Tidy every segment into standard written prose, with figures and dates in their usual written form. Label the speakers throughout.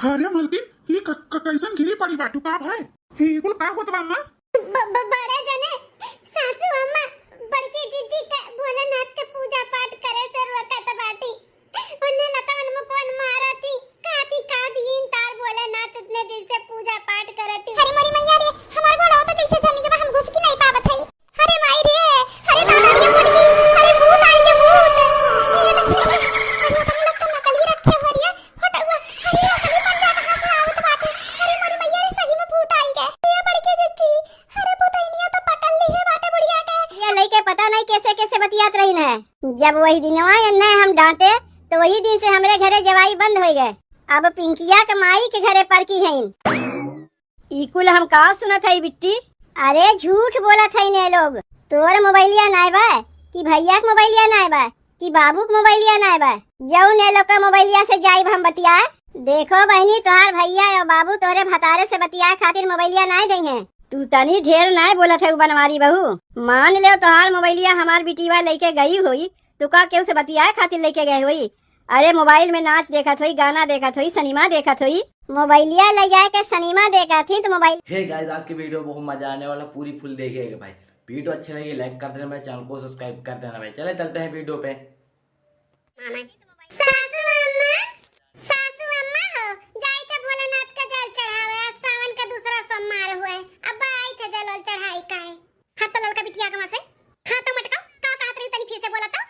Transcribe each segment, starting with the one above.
Speaker 1: अरे मलकिन ये कैसन गिरी पड़ी बाटू का भाई ये कुल का होत बा अम्मा
Speaker 2: बड़े जने सासू अम्मा बड़की जीजी का भोलेनाथ के पूजा पाठ करे से रोकत बाटी उन्हें लतावन मुकोन मारा थी काती का दीन तार भोलेनाथ इतने दिन से पूजा पाठ करती। अरे मोरी मैया रे हमार बोला होता जैसे जमी के हम घुस की नहीं पावत हई। अरे माई रे अरे दादा रे मुटकी अरे भूत आई के भूत ये तो अरे अपन लोग तो नकली रखे हरिया हटा हुआ अरे हमें पंजा कहां से आवत बाटे। अरे मोरी मैया रे सही में भूत आई के ये बड़की जीजी अरे भूतैनिया तो पकड़ ली है बाटे बुढ़िया के ये लइके पता नहीं कैसे कैसे बतियात रही है। जब वही दिनवा ने हम डांटे तो वही दिन से हमरे घरे जवाई बंद हो गए। अब पिंकिया के माई के घरे पर की है इकुल हम का सुनत है बिट्टी। अरे झूठ बोलत है ने लोग तोर मोबाइलिया नाय बा कि भैया के मोबाइलिया नाय बा कि बाबू के मोबाइलिया नाय बा जाऊ ने लोग का मोबाइलिया से जाइब हम बतिया। देखो बहनी तोहार भैया और बाबू तोरे भतारे से बतिया खातिर मोबाइलिया नाय दई है। तू तनी ढेर नाय बोलत है बनवारी बहू। मान ले तोहार मोबाइलिया हमार बिटिया लेके गई हुई तो का केहू से बतियाए खातिर लेके गए हुई। अरे मोबाइल में नाच देखत हुई गाना देखत हुई सिनेमा देखत हुई मोबाइलिया ले जाए के सिनेमा देखा थी तो मोबाइल।
Speaker 3: हे गाइस आज की वीडियो बहुत मजा आने वाला पूरी फुल देखिएगा भाई। वीडियो अच्छी लगी लाइक कर देना भाई चैनल को सब्सक्राइब कर देना भाई। चले चलते हैं वीडियो पे।
Speaker 2: सासू अम्मा हो जाई थे भोलेनाथ का जल चढ़ावे आज सावन का दूसरा सोमवार हुए अब आई थे जल चढ़ाई काहे हाथ तो ललका बिटिया कमा से हां तो मटका का कहत रही तनी फिर से बोला तो।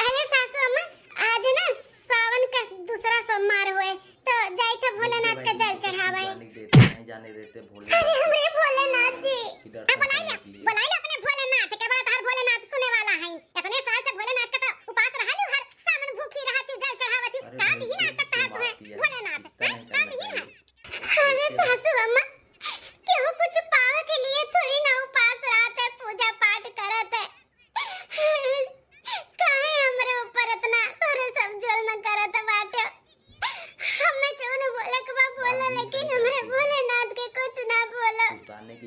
Speaker 2: अरे सासू अम्मा आज ना सावन का दूसरा सोमवार हुए तो जाई थे भोलेनाथ का जल चढ़ावे।
Speaker 3: नहीं जाने देते भोलेनाथ।
Speaker 2: अरे हमरे भोलेनाथ जी बुलाइए अपने भोलेनाथ के बड़ा तार भोलेनाथ सुने वाला है। इतने साल से भोलेनाथ का तो उपास रहलु हर सावन भूखी रहती जल चढ़ावती का दी ना तक तहत है भोलेनाथ का दी ना। अरे सासू अम्मा क्यों कुछ पावे के लिए थोड़ी ना उपास रहते पूजा पाठ करते काहे हमरे ऊपर इतना तोरे सब जुल्म करत बाटे। हमें चोन बोले के बा बोला लेकिन हमरे भोलेनाथ के कुछ ना बोलो।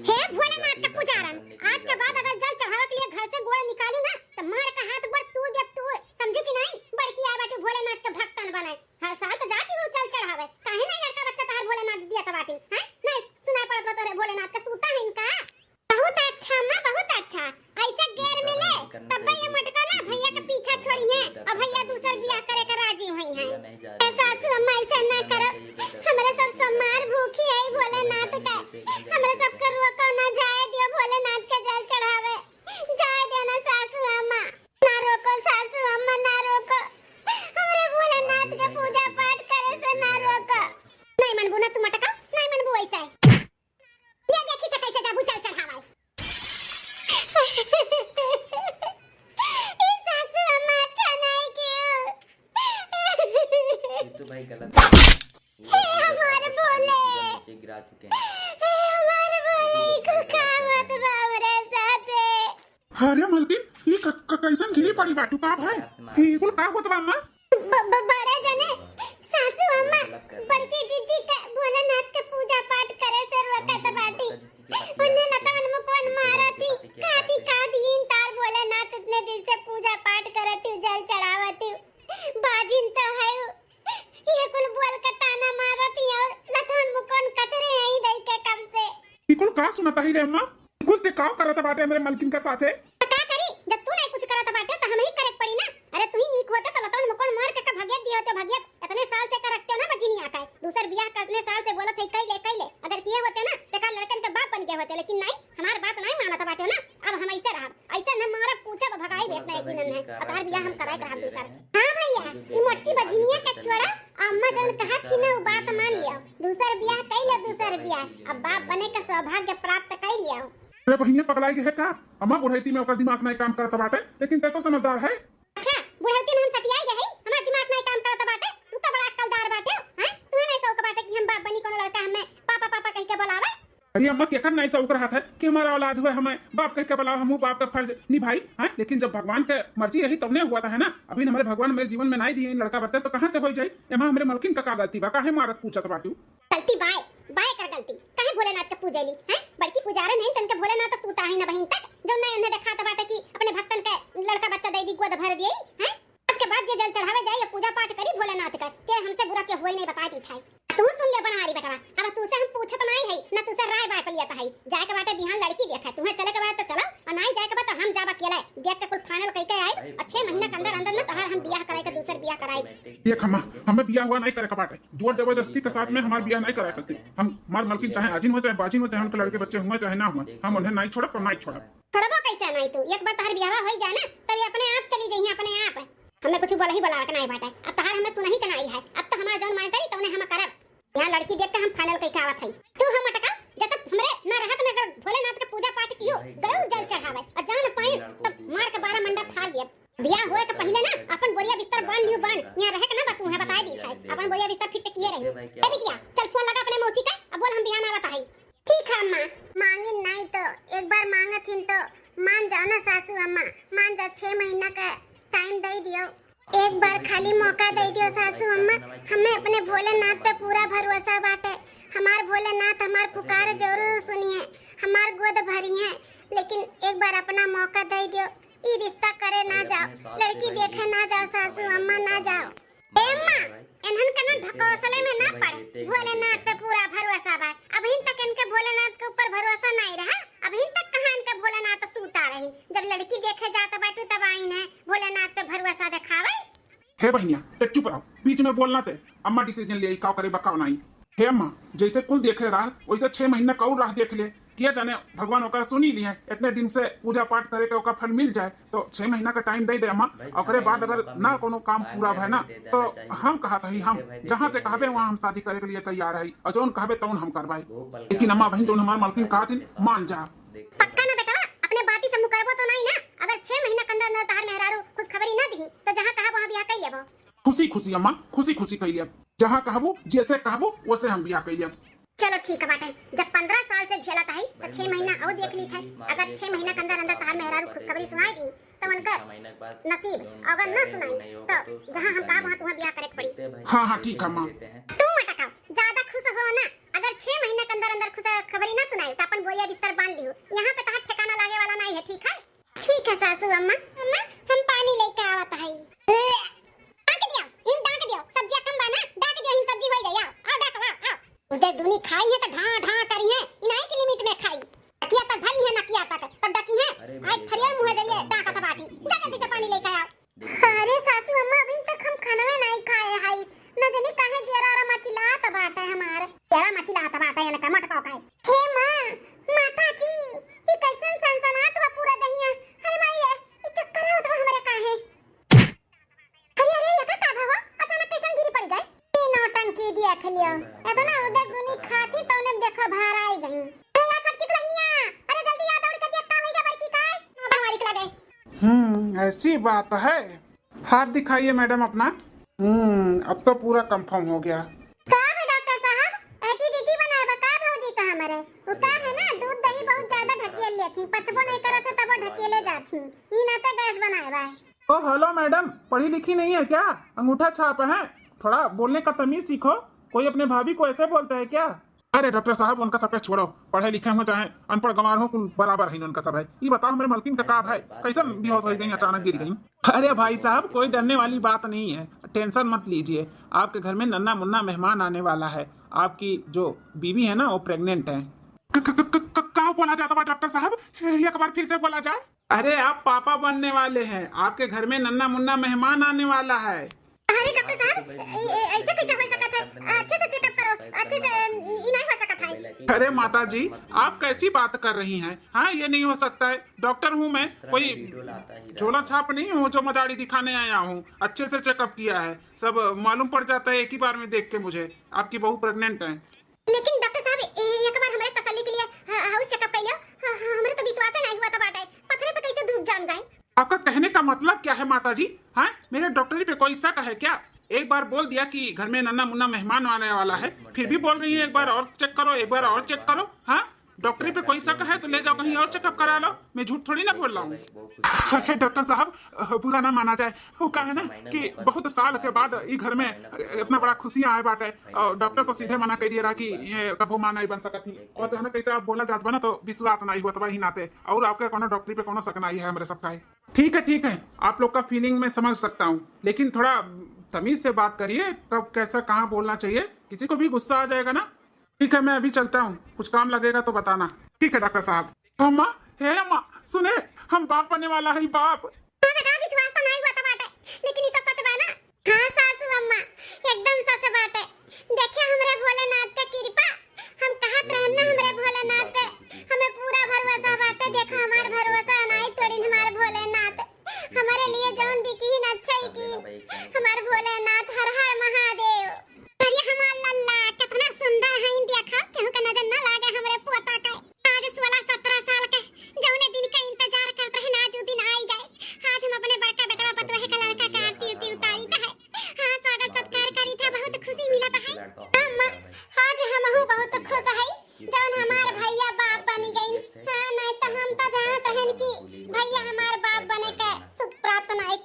Speaker 2: हे भोलेनाथ का पुजारन आज के बाद अगर जल चढ़ावे के लिए घर से गोड़ निकाली ना तो मार का हाथ बड़ तू जब तू समझी कि नहीं बड़की आए बाटे भोलेनाथ के भक्तन बने हर साल तो जाती हो जल चढ़ावे काहे ना लड़का बच्चा तार भोलेनाथ दिया त बाटी हैं नहीं सुनाई पड़त बा तोरे भोलेनाथ का सूता है इनका। बहुत अच्छा मां बहुत अच्छा ऐसा गैर मिले तब ये मटका ना भैया के पीछा छोड़ी है और भैया दूसर बियाह करे के राजी हुई है। सासू अम्मा ऐसा ना करो हमरे सब सम्मान भूखी है भोलेनाथ का हमरे सब कर रोको ना जाए दियो भोलेनाथ के जल चढ़ावे जाए देना सासू अम्मा ना रोको सासू अम्मा ना रोको हमरे भोलेनाथ के पूजा पाठ करे से ना रोको। नहीं मनबू ना तू मटका नहीं मनबू ऐसा ये देखी तो कैसे जाबू जल चढ़ावे सासू अम्मा अच्छा नहीं क्यों
Speaker 3: ये तो भाई गलत है।
Speaker 2: हमारे भोले
Speaker 3: नीचे गिरा चुके हैं
Speaker 2: हमारे भोले को कामत बाबरे साथे।
Speaker 1: अरे मलकिन ये कैसन गिरी पड़ी बाटू का भाई ये कुल का होत बा अम्मा
Speaker 2: बड़े जने सासू अम्मा बड़की जीजी का भोलेनाथ के पूजा पाठ करे से रोकत बाटी उन्हें लतावन मुकोन मारा थी काती का दीन तार भोलेनाथ इतने दिन से पूजा पाठ करती जल चढ़ावती बाजिन तो है ये कुल बोल के ताना मारती और लतावन मुकोन कचरे यही दई के कब से
Speaker 1: ये कुल का सुनता ही रे अम्मा कुल ते का करत बाटे मेरे मलकिन का साथे
Speaker 2: का करी जब तू नहीं कुछ करत बाटे तो हम ही करे पड़ी ना। अरे तू ही नीक होता तो लतावन मुकोन मार के भगियत दियो तो भगियत इतने साल से करते हो ना बचिनी आका है दूसर बियाह करने साल से बोलत है कई ले अगर किए होते ना तो का लड़कन के बाप बन गए होते लेकिन नहीं हमार बात नहीं मानत बाटे ना। अब हम ऐसे रहा ऐसे न मारा पूछा तो भगाई भेट ना एक दिन है अतार बियाह हम कराई रहा दूसर। हां भैया ई मोटकी बजनिया के छोड़ा अम्मा जन कहा थी ना बात मान लिया दूसर बियाह कइले दूसर बियाह अब बाप बने का सौभाग्य प्राप्त कर लिया।
Speaker 1: अरे बहिनिया पगलाई है का अम्मा बुढ़ैती में ओकर दिमाग नहीं काम करत बाटे लेकिन ते तो समझदार है।
Speaker 2: अच्छा बुढ़ौती में हम सटियाई गए हमार दिमाग नहीं काम करत बाटे तू तो बड़ा अक्लदार बाटे हैं तू नहीं सौक बाटे कि हम बाप बनी कोनो लड़का हमें पापा पापा कह के बुलावे।
Speaker 1: अरे अम्मा केकर नहीं सौक रहा था कि हमारा औलाद हुए हमें बाप कह के बुलाओ हम बाप का फर्ज निभाई है लेकिन जब भगवान के मर्जी रही तब नहीं हुआ था है ना। अभी हमारे भगवान मेरे जीवन में नहीं दिए लड़का बच्चा तो कहां से हो जाए एमा हमरे मलकिन का गलती बा काहे मारत पूछत बाटू
Speaker 2: गलती बाय बाय कर गलती काहे भोलेनाथ के पूजेली हैं बड़की पुजारन है तनके भोलेनाथ सूता है ना बहिन तक जो नहीं उन्हें देखा तो बाटे कि अपने भक्तन के लड़का बच्चा दे दी गोद भर दिए हैं आज के बाद जे जल चढ़ावे जाए पूजा पाठ करी भोलेनाथ का ते हमसे बुरा के होई नहीं बताती था तू सुन ले बना देख है तुम्हें चले के बाद तो चलो और नहीं जाए के बाद तो हम जाब अकेले देख के कुल फाइनल कह के आए और 6 महीना के अंदर अंदर ना तोहार हम बियाह कराए के दूसर बियाह कराए।
Speaker 1: देख अम्मा हमें बियाह हुआ नहीं करे का बाटे, जोर जबरदस्ती के साथ में हमारा बियाह नहीं करा सकते। हम हमार मलकिन चाहे आजिन हो चाहे बाजिन हो चाहे उनके लड़के बच्चे हुए चाहे ना हुए, हम उन्हें नहीं छोड़ब तो नहीं छोड़ब।
Speaker 2: छोड़बो कैसे नहीं तू एक बार तोहार बियाह हो जाए ना तब अपने आप चली जाइए अपने आप। हमें कुछ बोला ही बोला के नहीं बाटे, अब तोहार हमें सुनही के नहीं है, अब तो हमारा जौन मांग करी तो उन्हें हम करब। यहाँ लड़की देख के हम फाइनल कह के आवत हई। तू हम अटका जब तक हमरे ना रहत में अगर भोलेनाथ के पूजा पाठ कियो गऊ जल चढ़ावे और जान पाए तब मार के 12 मंडा फाड़ दिए। बियाह होए के पहले ना अपन बोरिया बिस्तर बांध लियो बांध यहाँ रहे के ना तू है बताई दी है अपन बोरिया बिस्तर फिट किए रही। ए बिटिया चल फोन लगा अपने मौसी का अब बोल हम बिहान आवत हई। ठीक है अम्मा मांगी नहीं तो एक बार मांगत हिन तो मान जाओ ना सासू अम्मा, मान जा 6 महीना का टाइम दे दियो, एक बार खाली मौका दे दियो सासू अम्मा। हमें अपने भोलेनाथ पे पूरा भरोसा बाटे, हमार भोलेनाथ हमार पुकार जरूर सुनिए, हमार गोद भरी है, लेकिन एक बार अपना मौका दे दियो। ई रिश्ता करे ना जाओ, लड़की देखे ना जाओ सासू अम्मा ना जाओ। ए अम्मा इन्हन के ना ढकोसले में ना पड़, भोलेनाथ पे पूरा भरोसा बा। अभी तक इनके भोलेनाथ के ऊपर भरोसा नहीं रहा, अभी तक कहां इनके भोलेनाथ सूता रही, जब लड़की देखे जाता बाटू तब आईन है भोलेनाथ पे भरोसा दिखावे।
Speaker 1: हे बहनिया ते चुप रहो, बीच में बोलना ते अम्मा डिसीजन ले का करे बकाव नहीं। हे अम्मा जैसे कुल देखे राह वैसे 6 महीना का और राह देख ले, किया जाने भगवान ओका सुनी लिए इतने दिन से पूजा पाठ करे के ओका फल मिल जाए तो 6 महीना का टाइम दे दे अम्मा। और बाद अगर ना कोनो काम पूरा भय ना तो हम कहा ही हम जहाँ ते कहबे वहाँ हम शादी करे के लिए तैयार है और जौन कहबे तौन हम करवाई। लेकिन अम्मा बहन जौन हमार मालकिन कहा थी मान जा।
Speaker 2: पक्का ना बेटा अपने बाती से मुकरबो तो नहीं ना, अगर 6 महीना के अंदर अंदर तार मेहरारू कुछ खबरी ना दी तो जहाँ कहा वहाँ बियाह कर लेबो।
Speaker 1: खुशी खुशी अम्मा खुशी खुशी कह लिया, जहाँ कहबो जैसे कहबो वैसे हम बियाह कर लिया।
Speaker 2: चलो ठीक है बाटे, जब 15 साल से झेलत है तो 6 महीना और देख ली थे, अगर 6 महीना के अंदर अंदर तार मेहरारू खुशखबरी सुनाएगी तो उनकर नसीब, अगर ना सुनाई तो जहाँ हम कहा वहाँ तुम्हें ब्याह करे पड़ी।
Speaker 1: हाँ हाँ ठीक है माँ।
Speaker 2: तुम अटका ज्यादा खुश हो ना, अगर 6 महीने के अंदर अंदर खुशखबरी ना सुनाई तो अपन बोरिया बिस्तर बांध लियो, यहाँ पे तहां ठिकाना लागे वाला नहीं है। ठीक है ठीक है सासू अम्मा, अम्मा हम पानी लेके आवत है। डाक दियो इन डाक दियो, सब्जी कम बना डाक दियो इन सब्जी हो जाए। आओ डाक आओ उधर दुनी खाई है तो ढा ढा करी है, इनाई की लिमिट में खाई किया तक भरी है ना किया तक तब डकी है आज थरिया मुंह जरिए डाका था बाटी जा जल्दी से पानी लेके आओ। अरे सासू अम्मा अभी तक हम खाना में नहीं खाए हाई न जाने काहे जरा मचिला तबाता है हमार जरा मचिला तबाता है ना कमट का खाए। हे मां माता जी ये कैसन सनसनात हुआ पूरा दहिया, अरे माई ये चक्कर है तो हमारे काहे अरे अरे ये का भावा अचानक कैसन गिरी पड़ गए। ये नौटंकी दिया खलियो इतना उधर दुनी खाती तो ने देखो बाहर आई गई। अरे यार छटकी लहनिया अरे जल्दी आ दौड़ के देख का होइगा बड़की काय बीमारी के लगे।
Speaker 1: ऐसी बात है, हाथ दिखाइए मैडम अपना। अब तो पूरा कंफर्म हो गया।
Speaker 2: का है डॉक्टर साहब एटीडीटी बनाए बता भौजी का हमारे वो का है ना दूध दही बहुत ज्यादा ढकेल लेती, पचबो नहीं करत है तब वो ढकेले जाती ई ना तो गैस बनाए बा।
Speaker 1: ओ हेलो मैडम, पढ़ी लिखी नहीं है क्या? अंगूठा छाप है, थोड़ा बोलने का तमीज सीखो, कोई अपने भाभी को ऐसे बोलता है क्या? अरे डॉक्टर साहब उनका सब छोड़ो, पढ़े लिखे हो चाहे अनपढ़ गंवार हो कुल बराबर है उनका सब है। ये बताओ मेरे मलकिन का काम है कैसे बेहोश हो गई अचानक गिर गई? अरे भाई साहब कोई डरने वाली बात नहीं है, टेंशन मत लीजिए, आपके घर में नन्ना मुन्ना मेहमान आने वाला है, आपकी जो बीवी है ना वो प्रेग्नेंट है। क्या बोला जाता है डॉक्टर साहब, एक बार फिर से बोला जाए। अरे आप पापा बनने वाले हैं, आपके घर में नन्ना मुन्ना मेहमान आने वाला है।
Speaker 2: अरे डॉक्टर साहब ऐसे कैसे हो सकता है, अच्छे से चेकअप करो, अच्छे से ई नहीं हो सकता है।
Speaker 1: अरे माता जी आप कैसी बात कर रही हैं? हाँ ये नहीं हो सकता है, डॉक्टर हूँ मैं, कोई झोला छाप नहीं हूँ जो मदारी दिखाने आया हूँ। अच्छे से चेकअप किया है, सब मालूम पड़ जाता है एक ही बार में देख के मुझे आपकी बहू प्रेग्नेंट है।
Speaker 2: लेकिन डॉक्टर साहब एक बार हमारे तसल्ली के लिए हाउस चेकअप कर लियो, हमारे तो विश्वास नहीं हुआ था बाटे पत्थरे पे कैसे धूप जाम गए।
Speaker 1: आपका कहने का मतलब क्या है माता जी? हाँ मेरे डॉक्टरी पे कोई शक है क्या? एक बार बोल दिया कि घर में नन्ना मुन्ना मेहमान आने वाला है, फिर भी बोल रही है एक बार और चेक करो, एक बार और चेक करो। हाँ डॉक्टरी पे कोई शक है तो ले जाओ कहीं और चेकअप करा लो, मैं झूठ थोड़ी ना बोल रहा हूँ। डॉक्टर साहब बुरा ना माना जाए, वो कहा है ना कि बहुत साल के बाद ये घर में इतना बड़ा खुशियां आए बाटे और डॉक्टर तो सीधे मना कर दिया रहा कि ये कबो मां नहीं बन सकती थी, और जो है ना कैसे आप बोला जात बना तो विश्वास नहीं हुआ तो वही नाते, और आपके कोनो डॉक्टरी पे कोनो शक नहीं है हमारे सबका। ठीक है आप लोग का फीलिंग मैं समझ सकता हूँ, लेकिन थोड़ा तमीज से बात करिए, कब कैसा कहाँ बोलना चाहिए, किसी को भी गुस्सा आ जाएगा ना। ठीक है मैं अभी चलता हूँ, कुछ काम लगेगा तो बताना। ठीक है डॉक्टर साहब। अम्मा, हे अम्मा, सुने, हम बाप बनने वाला है बाप।
Speaker 2: हाँ बेटा, विश्वास तो नहीं हुआ था बात है, लेकिन ये तो सच बा ना। हाँ सासू अम्मा, एकदम सच बात है। देखिए हमरे भोलेनाथ का कृपा, हम कहत रहन ना हमरे भोलेनाथ पे हमें पूरा भरोसा बाटे। देखो हमार भरोसा नहीं तोड़ी हमारे भोलेनाथ, हमारे लिए जौन भी की न अच्छा ही की। हमार भोलेनाथ हर हर महादेव। अरे हमार लल्ला कितना सुंदर है, देखा केहू के नजर न लागे हमरे पोता का। आज 16-17 साल के जौने दिन का इंतजार करते हैं, आज वो दिन आई गए। आज हम अपने बड़का बेटा पतोहे का लड़का का आरती उतारी था। हाँ स्वागत सत्कार करी था, बहुत खुशी मिला था। अम्मा आज हमहू बहुत खुश है जौन हमार भैया बाप बन गई। हाँ नहीं तो हम तो जानत रहन कि भैया हमार बाप बने का सुख प्राप्त नहीं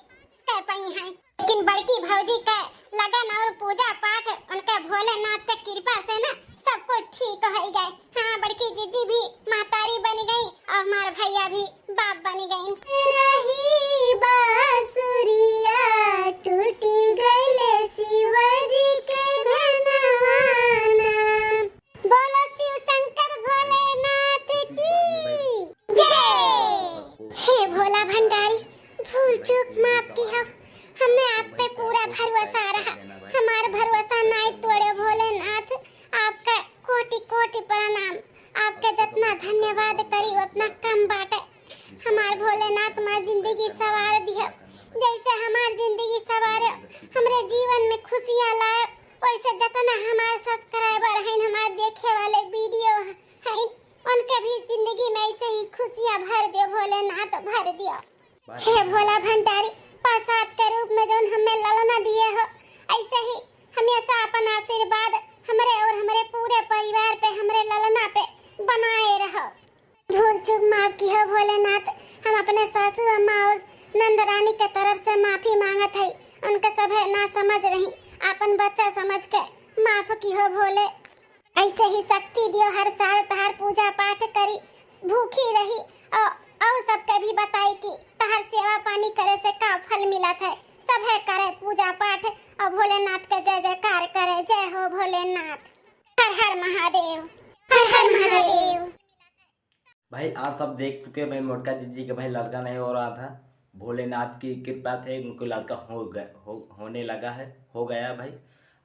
Speaker 2: कर पाई हैं, लेकिन बड़की भौजी का लगन और पूजा पाठ उनके भोलेनाथ के कृपा से ना सब कुछ ठीक हो गए। हाँ बड़की जीजी भी मातारी बन गई और हमार भैया भी बाप बन गई। रही बांसुरिया टूटी गईले शिवजी के धनवाना। बोलो शिव शंकर भोलेनाथ की जय। हे भोला भंडारी, भूल चूक माफ की हो, हमें आप पे पूरा भरोसा रहा। हमारा भरोसा नहीं तोड़े भोलेनाथ, आपका कोटि कोटि प्रणाम। आपके जितना धन्यवाद करी उतना कम बाटे। हमार भोलेनाथ हमार जिंदगी सवार दिया, जैसे हमार जिंदगी सवारे हमरे जीवन में खुशियां लाए, वैसे जितना हमारे सब्सक्राइबर हैं, हमारे देखे वाले वीडियो हैं, उनके भी जिंदगी में ऐसे ही खुशियां भर दियो भोलेनाथ, भर दियो। हे भोला भंडारी, प्रसाद के रूप में जो हमें ललना दिए हो, ऐसे ही हमेशा अपन आशीर्वाद हमरे और हमरे पूरे परिवार पे, हमरे ललना पे बनाए रहो। भूल चूक माफ की हो भोलेनाथ। हम अपने सासू अम्मा और नंद रानी के तरफ से माफी मांगत है, उनके सभे ना समझ रही, अपन बच्चा समझ के माफ की हो भोले। ऐसे ही शक्ति दियो, हर साल तहार पूजा पाठ करी, भूखी रही और सबके भी बताई कि तहार सेवा पानी करे से का फल मिला है। सभे करे पूजा पाठ और भोलेनाथ के जय जयकार करे। जय हो भोलेनाथ, हर हर महादेव, हर हर महादेव।
Speaker 3: भाई आप सब देख चुके भाई, मोटका जीजी के भाई लड़का नहीं हो रहा था, भोलेनाथ की कृपा से उनको लड़का होने लगा है, हो गया भाई।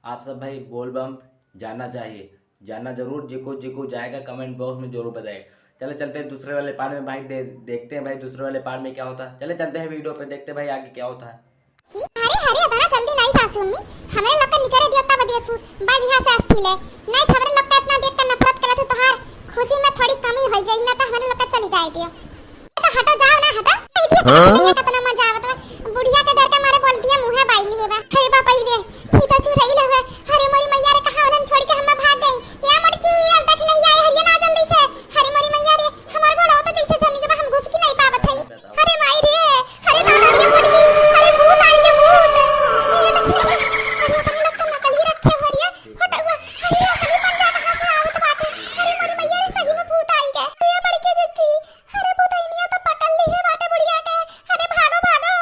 Speaker 3: आप सब भाई बोल बम जाना चाहिए, जाना जरूर, जिको जाएगा कमेंट बॉक्स में जरूर बताएगा। चले चलते हैं दूसरे वाले पार्ट में भाई, देखते हैं भाई दूसरे वाले पार्ट में क्या होता है। चले चलते हैं वीडियो पे, देखते हैं भाई आगे क्या होता है।
Speaker 2: अरे हरे दाना जल्दी नहीं सासू अम्मी, हमरे लोग का निकरे दियो तब देखू बाय यहां से अस्ती ले। नहीं हमरे लोग का इतना देख कर नफरत करत हो, तोहार खुशी में थोड़ी कमी हो जाई ना, तो हमरे लोग का चली जाए दियो। तो हटो जाओ ना, हटो। कितना मजा आवत है, बुढ़िया के डर के मारे बोल दिया मुंह है बाई लिए बा। अरे बापा रे, ई तो चुरई ले है। अरे मोरी मैया रे, कहां उन्हें छोड़ के हम भाग गई। या मटकी अलता की नहीं आए, हरिया ना जल्दी से। अरे मोरी मैया रे, हमार बोला तो जैसे जमी के हम घुस की नहीं पावत है। अरे माई रे, अरे दादा रे मटकी, अरे भूत आई के भूत। ये तो अरे अपन लोग तो नकली रखे हरिया, हटा हुआ। अरे असली पंजा कहां से आवत बात है। अरे मोरी मैया रे, सही में भूत आई के। ये बड़की जिज्जी, अरे भूत आई तो पकड़ ली है बाटे बुढ़िया के। अरे भागो भागो।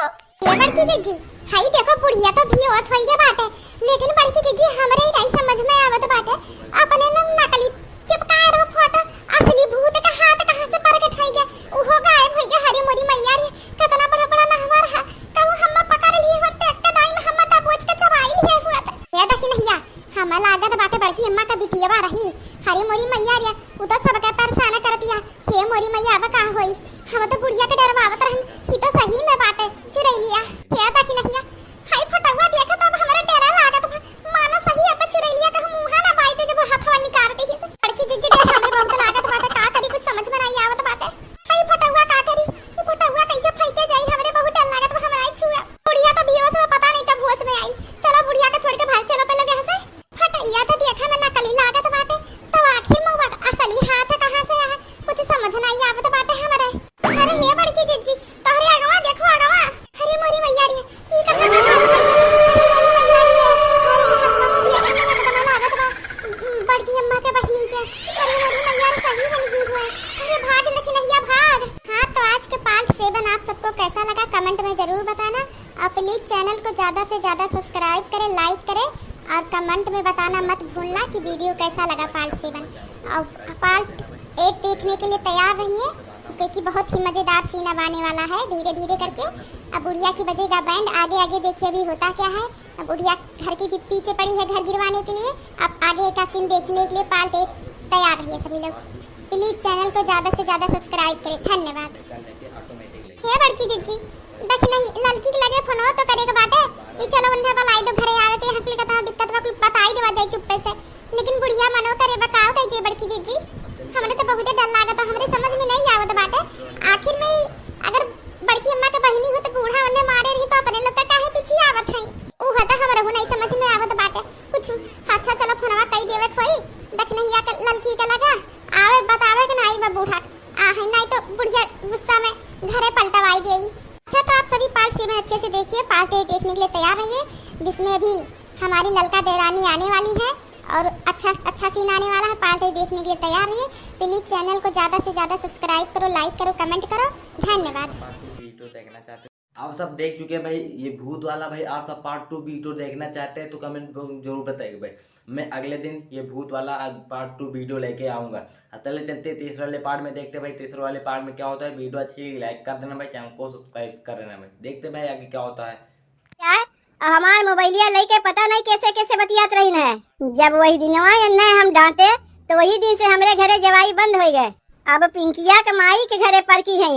Speaker 2: ये बड़की जिज्जी, हाई देखो बुढ़िया तो भी होत होई के बाटे, लेकिन बड़की जिज्जी हमरे ही नहीं समझ में आवत बाटे। अपने लोग नकली चिपकाए रहो फोटो, असली भूत का हाथ कहां से प्रकट होई गया, उहो गायब होई गया। हरे मोरी मैया रे, कितना बड़ा बड़ा ना हमारा कहू हम पकड़ लिए होते, एक दाई में हम दबोच के चबाई लिए हुआ। ये देखी नहिया, हम लागत बाटे बड़की अम्मा का बिटिया रही। हरे मोरी मैया रे, उ तो सबके परेशान कर दिया। हे मोरी मैया अब का होई, हम तो बुढ़िया के डरवावत रहन, ई तो सही में बाटे चुरई लिया। ये देखी नहिया, हाय फटवा देखा तो हमरा डरा लागत मानो सही अब चुरई लिया, कहूं मुंह ना बाई दे जब हथवा निकाल दे। बड़की जिज्जी डर हमरे बहुत लागत बाटे, का करी कुछ समझ में नहीं आवत बाटे। हाय फटवा का करी, ई फटवा कैसे फेंके जाई, हमरे बहुत डर लागत हमरा आई छुआ। बुढ़िया तो बेहोश में पता नहीं कब होश में आई। चलो बुढ़िया के छोड़ के भाग चलो पहले यहां से। फटैया तो देखा में नकली लागत बाटे, तो आखिर में असली हाथ कहां से आया, कुछ समझ नहीं आवत बाटे हमरे। अरे ये बड़की जिज्जी, तोहरे आगवा देखो आगवा। अरे मोरी मैया रे, ई कहां से अरे मोरी मैया रे, अरे हटवा तो दिया कितना लागत बा बड़की अम्मा के बहनी के। अरे मोरी मैया रे, सही में नहीं हुआ। अरे भाग लेकिन नैया भाग। हां तो आज के पार्ट 7 आप सबको कैसा लगा कमेंट में जरूर बताना, और प्लीज चैनल को ज्यादा से ज्यादा सब्सक्राइब करें, लाइक करें, और कमेंट में बताना मत भूलना कि वीडियो कैसा लगा पार्ट 7। और पार्ट 8 देखने के लिए तैयार रहिए। क्योंकि बहुत ही मजेदार सीन अब आने वाला है धीरे धीरे करके। अब बुढ़िया की बजेगा बैंड। आगे आगे देखिए अभी होता क्या है। अब बुढ़िया घर के पीछे पड़ी है घर गिरवाने के लिए। अब आगे का सीन देखने के लिए पार्ट 1 तैयार रहिए सभी लोग। प्लीज चैनल को ज्यादा से ज्यादा सब्सक्राइब करें। धन्यवाद। हे बड़की दीदी देख नहीं लड़की के लगे फोन तो करेगा बाटे कि चलो उन्हें बुलाई दो घरे आवे के हकली कथा दिक्कत बा बताई देवा जाए चुप्पे से। लेकिन बुढ़िया मनो करे बकाओ दे बड़की दीदी। हमरे तो बहुत डर लागत हमरे समझ में नहीं आवत बाटे। आखिर में अगर बड़की अम्मा के बहिनी हो तो बूढ़ा उन्हें मारे रही तो अपने लोग का काहे पीछे आवत है। ऊ हता हमरे नहीं समझ में आवत बाटे कुछ। अच्छा चलो फोनवा कई देवे खोई देख नहीं या लड़की का लगा आवे बतावे कि नहीं बा बूढ़ा आ है नहीं तो बुढ़िया गुस्सा में घरे पलटवाई देई। अच्छा तो आप सभी पार्ट 6 में अच्छे से देखिए। पार्ट 8 देखने के लिए तैयार रहिए जिसमें भी हमारी ललका देरानी आने वाली है और अच्छा सीन आने वाला है। पार्ट 8 देखने के लिए तैयार रहिए। प्लीज चैनल को ज्यादा से ज्यादा सब्सक्राइब करो, लाइक करो, कमेंट करो। धन्यवाद।
Speaker 3: आप सब देख चुके हैं भाई ये भूत वाला भाई। आप सब पार्ट 2 वीडियो देखना चाहते हैं तो कमेंट जरूर बताइए भाई। मैं अगले दिन ये भूत वाला पार्ट 2 वीडियो लेके आऊंगा। चले चलते तीसरे वाले पार्ट में देखते भाई। तीसरे वाले पार्ट में क्या होता है। वीडियो अच्छी लाइक कर देना भाई, चैनल को सब्सक्राइब कर देना भाई। देखते भाई आगे क्या होता है।
Speaker 2: क्या हमार मोबाइलिया लेके पता नहीं कैसे कैसे बतियात रही है। जब वही दिनवा हम डांटे तो वही दिन से हमरे घरे जवाई बंद हो गए। अब पिंकिया के माई के घरे पर की है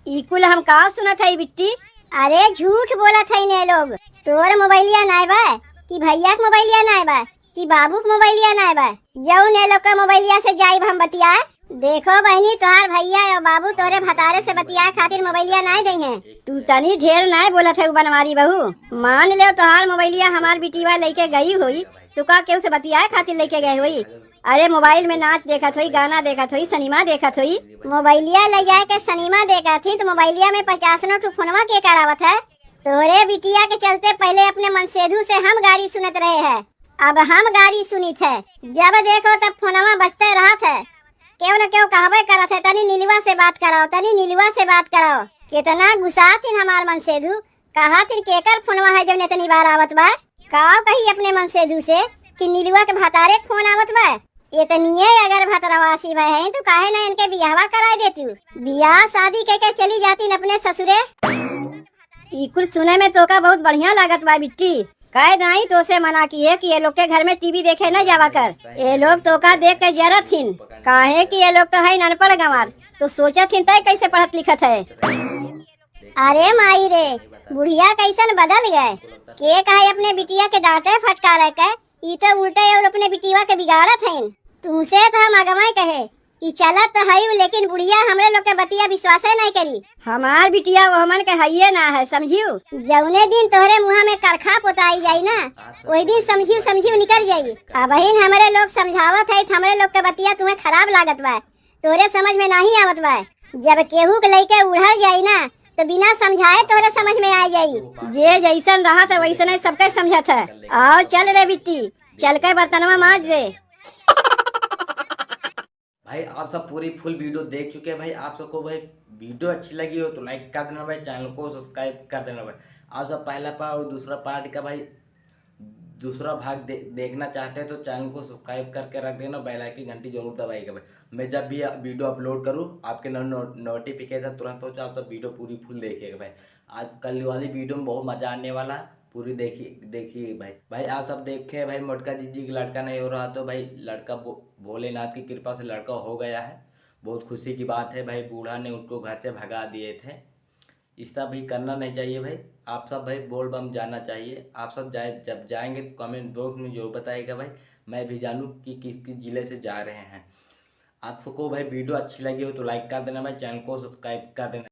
Speaker 2: इकुल हम का सुनत है बिट्टी। अरे झूठ बोलत है ने लोग। तोर मोबाइलिया नाय बा कि भैया के मोबाइलिया नाय बा कि बाबू के मोबाइलिया नाय बा। जाऊ ने लोग का मोबाइलिया से जाइब हम बतिया। देखो बहनी तोहार भैया और बाबू तोरे भतारे से बतिया खातिर मोबाइलिया नाय दई हैं। तू तनी ढेर नाय बोलत है बनवारी बहू। मान ले तोहार मोबाइलिया हमार बिटिया लेके गई हुई तो का केहू से बतिया खातिर लेके गए हुई। अरे मोबाइल में नाच देखत हुई, गाना देखत हुई, सिनेमा देखत हुई। मोबाइलिया ले जाए के सिनेमा देखत थी तो मोबाइलिया में 50 नोट फोनवा के करावत है। तोरे बिटिया के चलते पहले अपने मनसेधु से हम गाड़ी सुनत रहे हैं। अब हम गाड़ी सुनित है। जब देखो तब फोनवा बजते रहत है। क्यों न क्यों कहबे करत है तनी नीलुआ से बात कराओ, तनी नीलुआ से बात कराओ। कितना गुस्सा थी हमार मनसेधु। कहा थी केकर फोनवा है जो इतनी बार आवत बा। का कही अपने मनसेधु से कि नीलुआ के भतारे फोन आवत बा। इतनी अगर भतरवासी भाई है तो काहे ना इनके बियाहवा करा देती। बियाह शादी कह के चली जाती न अपने ससुरे। कुछ सुने में तो का बहुत बढ़िया लागत बा बिट्टी। कह नहीं तो से मना किए कि ये लोग के घर में टीवी देखे न जावा कर। ये लोग तो का देख के जरत थिन काहे कि ये लोग तो है अनपढ़ गंवार तो सोचत थिन तय कैसे पढ़त लिखत है। अरे माई रे बुढ़िया कैसन बदल गए। के कहे अपने बिटिया के डांटे फटकारे के ई तो उल्टे और अपने बिटिया के बिगाड़त है। तुमसे तो हम अगमाय कहे कि चलत तो है लेकिन बुढ़िया हमरे लोग के बतिया विश्वास नहीं करी। हमार बिटिया वो हमन के हइये ना है समझियो। जौने दिन तोहरे मुँह में करखा पोताई जाई ना वही दिन समझियो निकल जाई। अब हमारे लोग समझावत है हमरे लोग के बतिया तुम्हें खराब लागत बा तोरे समझ में नहीं आवत बा। जब केहू के लेके उड़ल जाई ना तो बिना समझाए तोरे समझ में आ जाई। जे जैसन रहा था वैसन सबके समझत है। आओ चल रे बिट्टी चल के बर्तनवा मांज दे।
Speaker 3: भाई आप सब पूरी फुल वीडियो देख चुके हैं भाई। आप सबको भाई वीडियो अच्छी लगी हो तो लाइक कर देना भाई, चैनल को सब्सक्राइब कर देना भाई। आप सब पहला पार्ट और दूसरा पार्ट का भाई दूसरा भाग देखना चाहते हैं तो चैनल को सब्सक्राइब करके रख देना, बेल आइकन घंटी जरूर दबाइएगा भाई। मैं जब भी वीडियो अपलोड करूँ आपके नोटिफिकेशन तुरंत पहुँचे। आप सब वीडियो पूरी फुल देखिएगा भाई। आज कल वाली वीडियो में बहुत मजा आने वाला है, पूरी देखिए भाई। आप सब देखे भाई मोटका जीजी की लड़का नहीं हो रहा तो भाई लड़का भोलेनाथ की कृपा से लड़का हो गया है। बहुत खुशी की बात है भाई। बूढ़ा ने उनको घर से भगा दिए थे। इस सब भी करना नहीं चाहिए भाई। आप सब भाई बोल बम जाना चाहिए। आप सब जब जाएंगे तो कमेंट बॉक्स में जरूर बताइएगा भाई, मैं भी जानूँ कि किस जिले से जा रहे हैं। आप सबको भाई वीडियो अच्छी लगी हो तो लाइक कर देना भाई, चैनल को सब्सक्राइब कर देना।